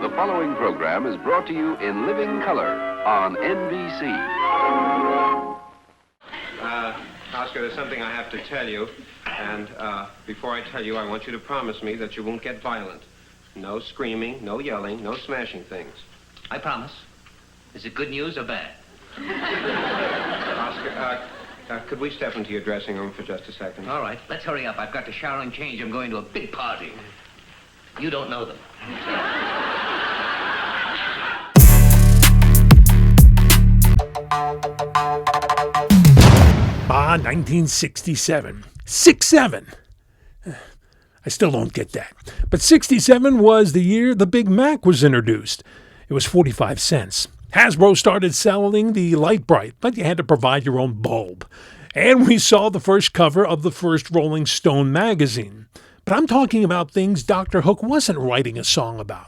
The following program is brought to you in living color on NBC. Oscar, there's something I have to tell you. And before I tell you, I want you to promise me that you won't get violent. No screaming, no yelling, no smashing things. I promise. Is it good news or bad? Oscar, could we step into your dressing room for just a second? All right, let's hurry up. I've got to shower and change. I'm going to a big party. You don't know them. 1967. 6-7. I still don't get that. But 67 was the year the Big Mac was introduced. It was 45 cents. Hasbro started selling the Light Bright, but you had to provide your own bulb. And we saw the first cover of the first Rolling Stone magazine. But I'm talking about things Dr. Hook wasn't writing a song about.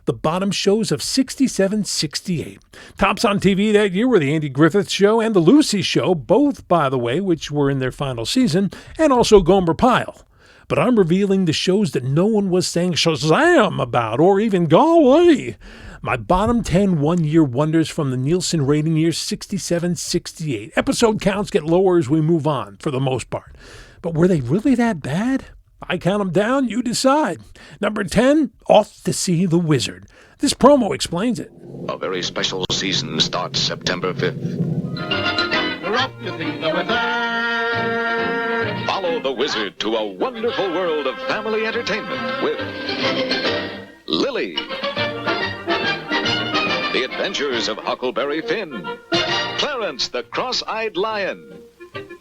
The bottom shows of 67-68. Tops on TV that year were The Andy Griffith Show and The Lucy Show, both, by the way, which were in their final season, and also Gomer Pyle. But I'm revealing the shows that no one was saying Shazam about, or even golly. My bottom 10 one-year wonders from the Nielsen rating year 67-68. Episode counts get lower as we move on, for the most part. But were they really that bad? I count them down, you decide. Number 10, Off to See the Wizard. This promo explains it. A very special season starts September 5th. We're off to see the wizard. Follow the wizard to a wonderful world of family entertainment with Lily, The Adventures of Huckleberry Finn, Clarence the Cross-Eyed Lion,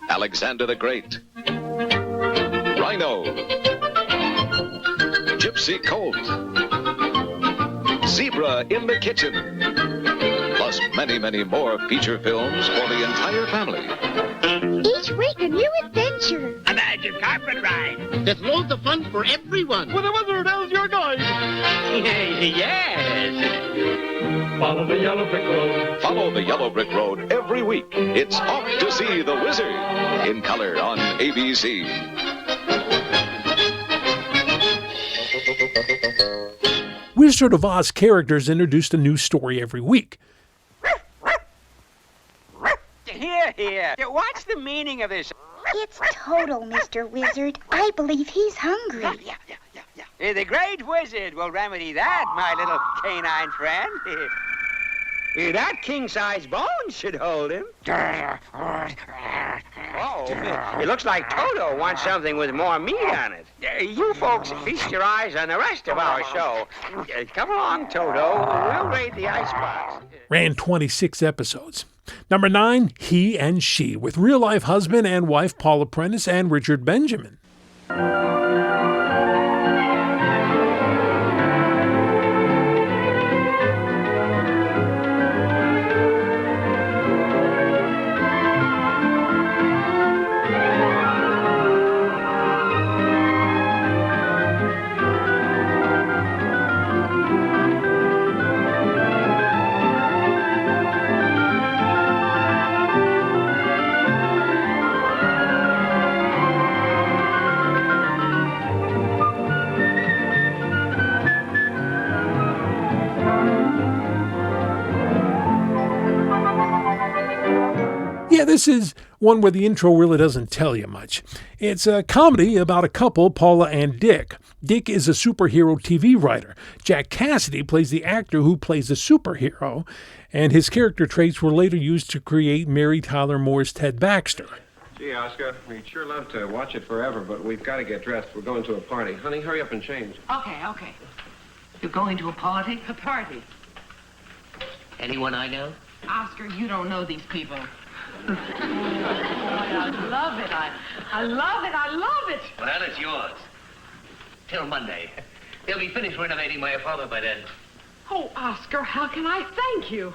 Alexander the Great, Rhino, Gypsy Colt, Zebra in the Kitchen, plus many, many more feature films for the entire family. Each week a new adventure. A magic carpet ride. There's loads of fun for everyone. With a wizard as your guide. Yes. Follow the yellow brick road. Follow the Yellow Brick Road every week. It's Off to See the Wizard in color on ABC. Wizard of Oz characters introduced a new story every week. Here. What's the meaning of this? It's Toto, Mr. Wizard. I believe he's hungry. Yeah. The great wizard will remedy that, my little canine friend. That king-size bone should hold him. Oh, it looks like Toto wants something with more meat on it. You folks feast your eyes on the rest of our show. Come along, Toto. We'll raid the icebox. Ran 26 episodes. Number 9, He and She, with real-life husband and wife Paula Prentiss and Richard Benjamin. Yeah, this is one where the intro really doesn't tell you much. It's a comedy about a couple, Paula and Dick. Dick is a superhero TV writer. Jack Cassidy plays the actor who plays the superhero, and his character traits were later used to create Mary Tyler Moore's Ted Baxter. Gee, Oscar, we'd sure love to watch it forever, but we've got to get dressed. We're going to a party. Honey, hurry up and change. Okay. You're going to a party? A party. Anyone I know? Oscar, you don't know these people. I love it. I love it. Well, it's yours. Till Monday. They'll be finished renovating my apartment by then. Oh, Oscar, how can I thank you?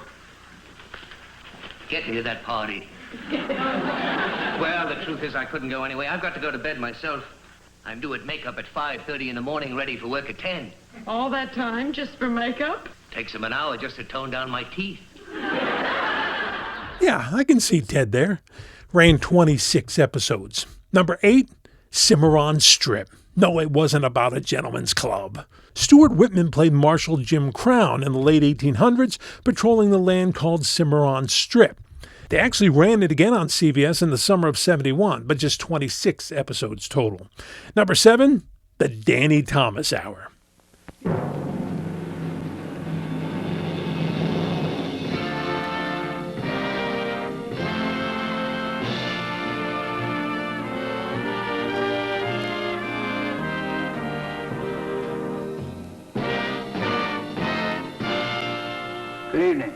Get me to that party. Well, the truth is I couldn't go anyway. I've got to go to bed myself. I'm due at makeup at 5:30 in the morning, ready for work at 10. All that time just for makeup? Takes them an hour just to tone down my teeth. Yeah, I can see Ted there. Ran 26 episodes. Number 8, Cimarron Strip. No, it wasn't about a gentleman's club. Stuart Whitman played Marshal Jim Crown in the late 1800s, patrolling the land called Cimarron Strip. They actually ran it again on CBS in the summer of '71, but just 26 episodes total. Number 7, The Danny Thomas Hour. Good evening,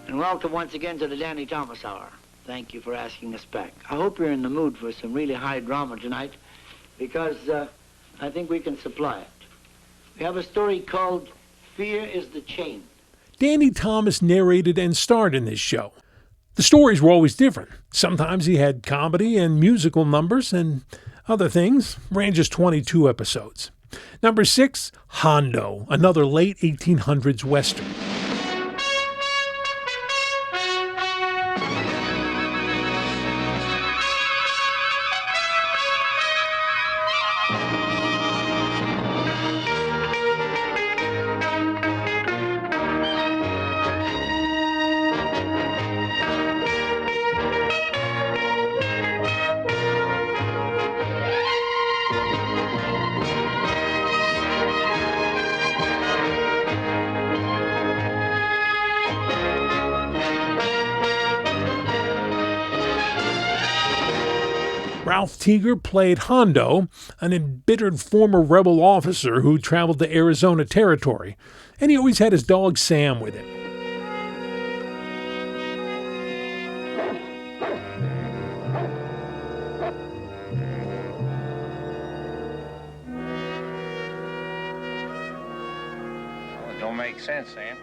and welcome once again to the Danny Thomas Hour. Thank you for asking us back. I hope you're in the mood for some really high drama tonight, because I think we can supply it. We have a story called Fear is the Chain. Danny Thomas narrated and starred in this show. The stories were always different. Sometimes he had comedy and musical numbers, and other things. Ran just 22 episodes. Number 6, Hondo, another late 1800s Western. Ralph Teeger played Hondo, an embittered former rebel officer who traveled to Arizona Territory, and he always had his dog Sam with him. Well, it don't make sense, Sam.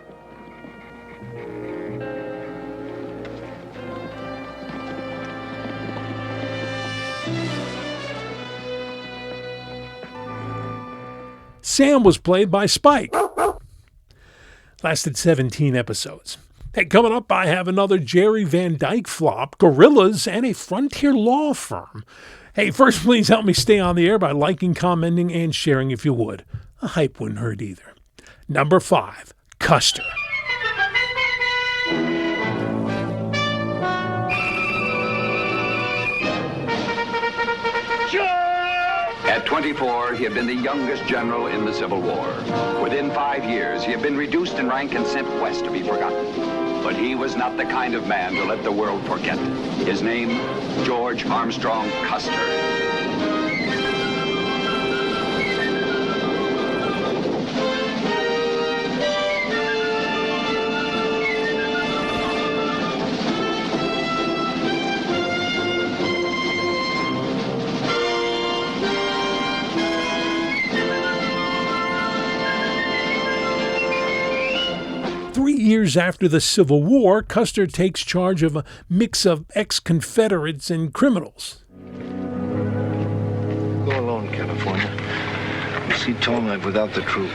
Sam was played by Spike. Lasted 17 episodes. Hey, coming up, I have another Jerry Van Dyke flop, gorillas, and a frontier law firm. Hey, first, please help me stay on the air by liking, commenting, and sharing if you would. A hype wouldn't hurt either. Number 5, Custer. At 24, he had been the youngest general in the Civil War. Within 5 years, he had been reduced in rank and sent west to be forgotten. But he was not the kind of man to let the world forget. His name, George Armstrong Custer. 3 years after the Civil War, Custer takes charge of a mix of ex-Confederates and criminals. Go alone, California. You see Tolknife without the troop.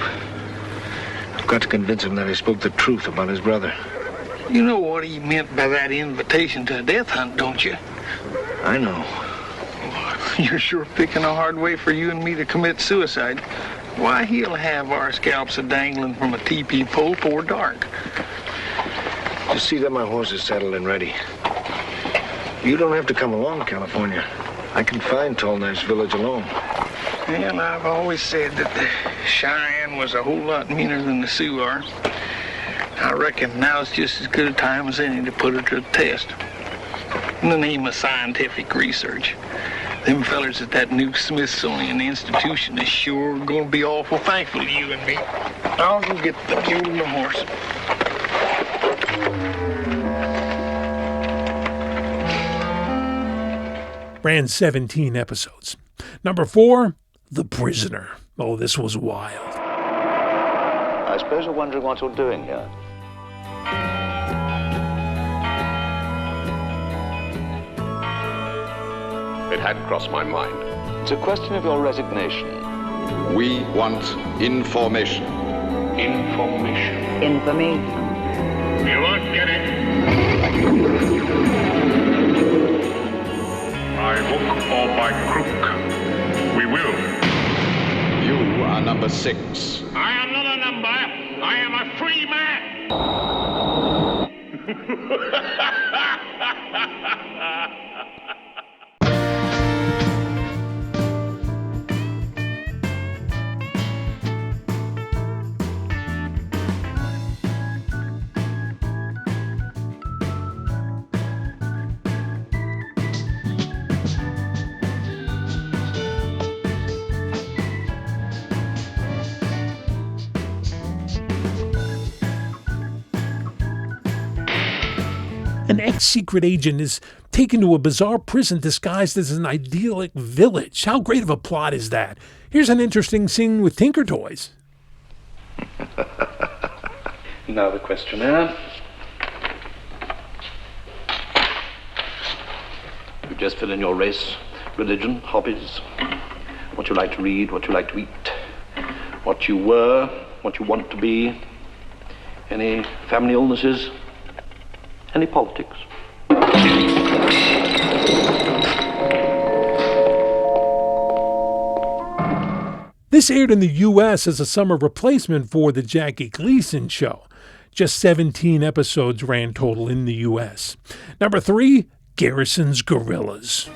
I've got to convince him that I spoke the truth about his brother. You know what he meant by that invitation to a death hunt, don't you? I know. You're sure picking a hard way for you and me to commit suicide. Why, he'll have our scalps a-dangling from a teepee pole before dark. Just see that my horse is saddled and ready. You don't have to come along, California. I can find Tolknife's village alone. Well, I've always said that the Cheyenne was a whole lot meaner than the Sioux are. I reckon now's just as good a time as any to put her to the test. In the name of scientific research. Them fellers at that new Smithsonian Institution is sure gonna be awful thankful to you and me. I'll go get the mule and the horse. Ran 17 episodes. Number 4, The Prisoner. Oh, this was wild. I suppose you're wondering what you're doing here. It hadn't crossed my mind. It's a question of your resignation. We want information. Information. You won't get it. By hook or by crook, we will number 6. I am not a number. I am a free man. An ex-secret agent is taken to a bizarre prison disguised as an idyllic village. How great of a plot is that? Here's an interesting scene with Tinker Toys. Now the questionnaire. You just fill in your race, religion, hobbies, what you like to read, what you like to eat, what you were, what you want to be, any family illnesses, any politics. This aired in the U.S. as a summer replacement for the Jackie Gleason show. Just 17 episodes ran total in the U.S. Number 3, Garrison's Gorillas.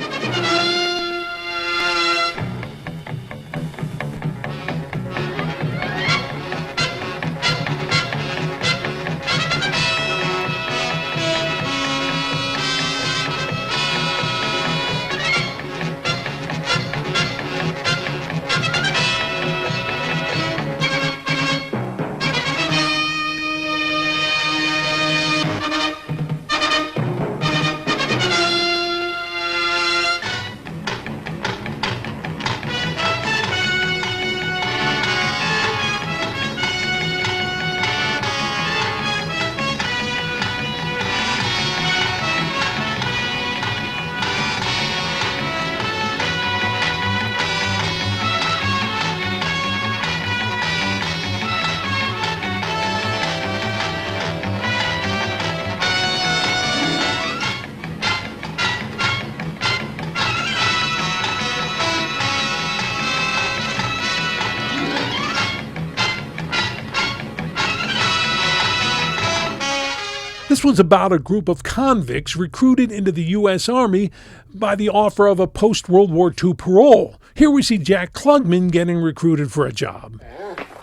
This was about a group of convicts recruited into the U.S. Army by the offer of a post-World War II parole. Here we see Jack Klugman getting recruited for a job.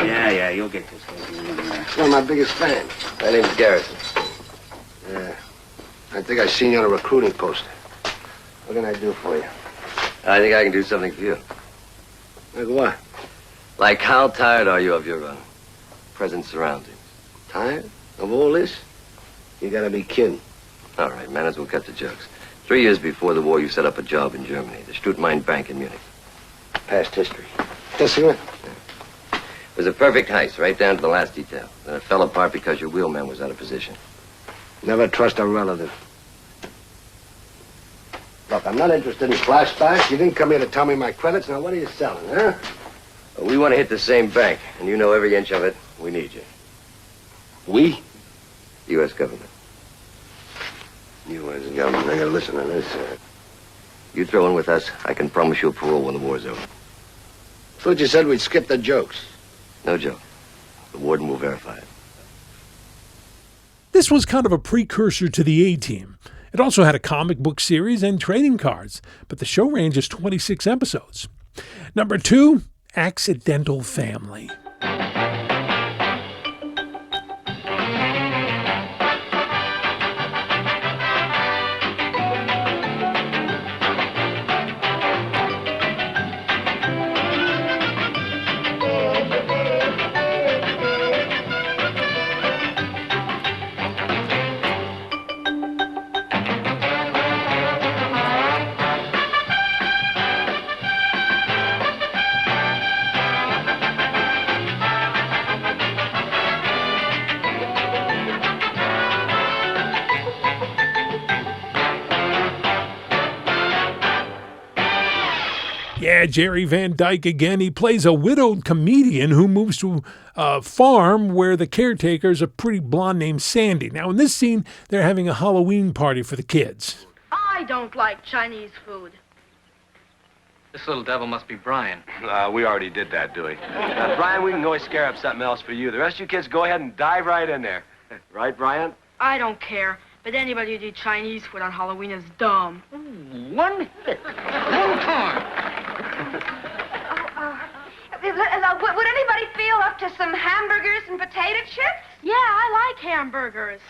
Yeah, you'll get this. One of my biggest fans. My name's Garrison. Yeah. I think I've seen you on a recruiting poster. What can I do for you? I think I can do something for you. Like what? Like, how tired are you of your present surroundings? Tired of all this? You gotta be kidding. All right, man, as well cut the jokes. 3 years before the war, you set up a job in Germany, the Stuttmine Bank in Munich. Past history. Yes, you went. It was a perfect heist, right down to the last detail. Then it fell apart because your wheelman was out of position. Never trust a relative. Look, I'm not interested in flashbacks. You didn't come here to tell me my credits. Now, what are you selling, huh? Well, we want to hit the same bank, and you know every inch of it. We need you. We? U.S. government. U.S. government. I gotta listen to this. You throw in with us, I can promise you a parole when the war's over. Thought you said we'd skip the jokes. No joke. The warden will verify it. This was kind of a precursor to the A-Team. It also had a comic book series and trading cards, but the show ran just 26 episodes. Number 2, Accidental Family. Yeah, Jerry Van Dyke again. He plays a widowed comedian who moves to a farm where the caretaker is a pretty blonde named Sandy. Now, in this scene, they're having a Halloween party for the kids. I don't like Chinese food. This little devil must be Brian. We already did that, Dewey. Brian, we can always scare up something else for you. The rest of you kids go ahead and dive right in there. Right, Brian? I don't care, but anybody who did Chinese food on Halloween is dumb. One hit. One time. Would anybody feel up to some hamburgers and potato chips? Yeah, I like hamburgers.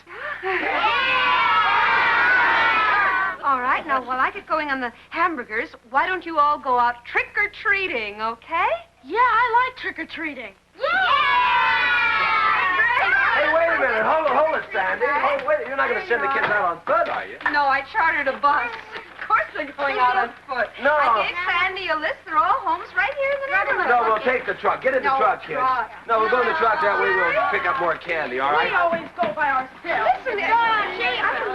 All right, now, while I get going on the hamburgers, why don't you all go out trick-or-treating, okay? Yeah, I like trick-or-treating. Hey, wait a minute. Hold it, Sandy. Hold, wait. You're not going to send the kids out on foot, are you? No, I chartered a bus. Of course they're going out on foot. No. I gave Sandy a list. They're all homes right here in the neighborhood. No, we'll take the truck. Get in the truck, kids. No, we'll go in the truck. That way we'll pick up more candy, all right? We always go by ourselves. Listen,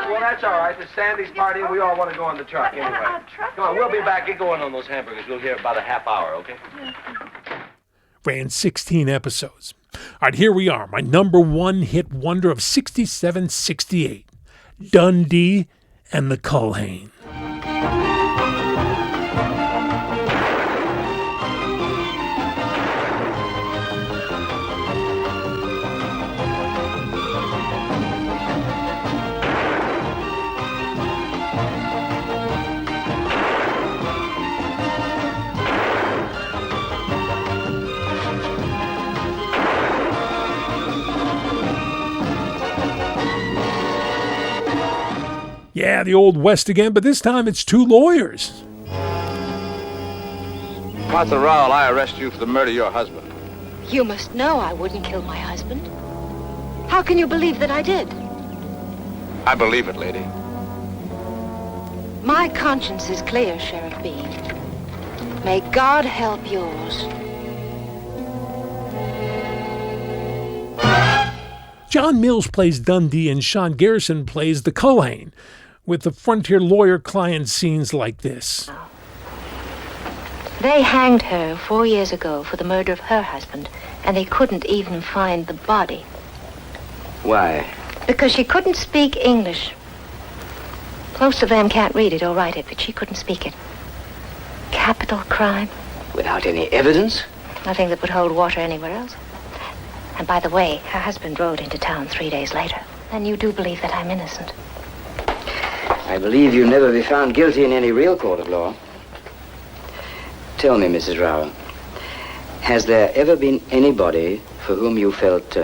Well, that's all right. It's Sandy's party, and we all want to go on the truck anyway. Come on, we'll be back. Get going on those hamburgers. We'll hear about a half hour, okay? Ran 16 episodes. All right, here we are. My number one hit wonder of 67-68. Dundee and the Culhane. Yeah, the Old West again, but this time it's two lawyers. Martha Rowell, I arrest you for the murder of your husband. You must know I wouldn't kill my husband. How can you believe that I did? I believe it, lady. My conscience is clear, Sheriff Bean. May God help yours. John Mills plays Dundee and Sean Garrison plays the Culhane, with the frontier lawyer-client scenes like this. They hanged her 4 years ago for the murder of her husband, and they couldn't even find the body. Why? Because she couldn't speak English. Most of them can't read it or write it, but she couldn't speak it. Capital crime. Without any evidence? Nothing that would hold water anywhere else. And by the way, her husband rode into town 3 days later. Then you do believe that I'm innocent? I believe you'll never be found guilty in any real court of law. Tell me, Mrs. Rowell, has there ever been anybody for whom you felt,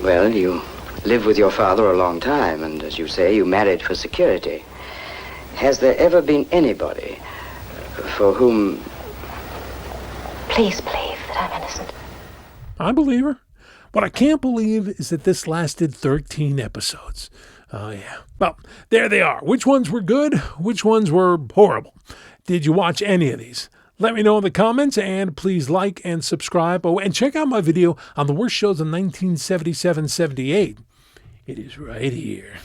well, you lived with your father a long time, and as you say, you married for security. Has there ever been anybody for whom... Please believe that I'm innocent. I believe her. What I can't believe is that this lasted 13 episodes. Oh, yeah. Well, there they are. Which ones were good? Which ones were horrible? Did you watch any of these? Let me know in the comments, and please like and subscribe. Oh, and check out my video on the worst shows of 1977-78. It is right here.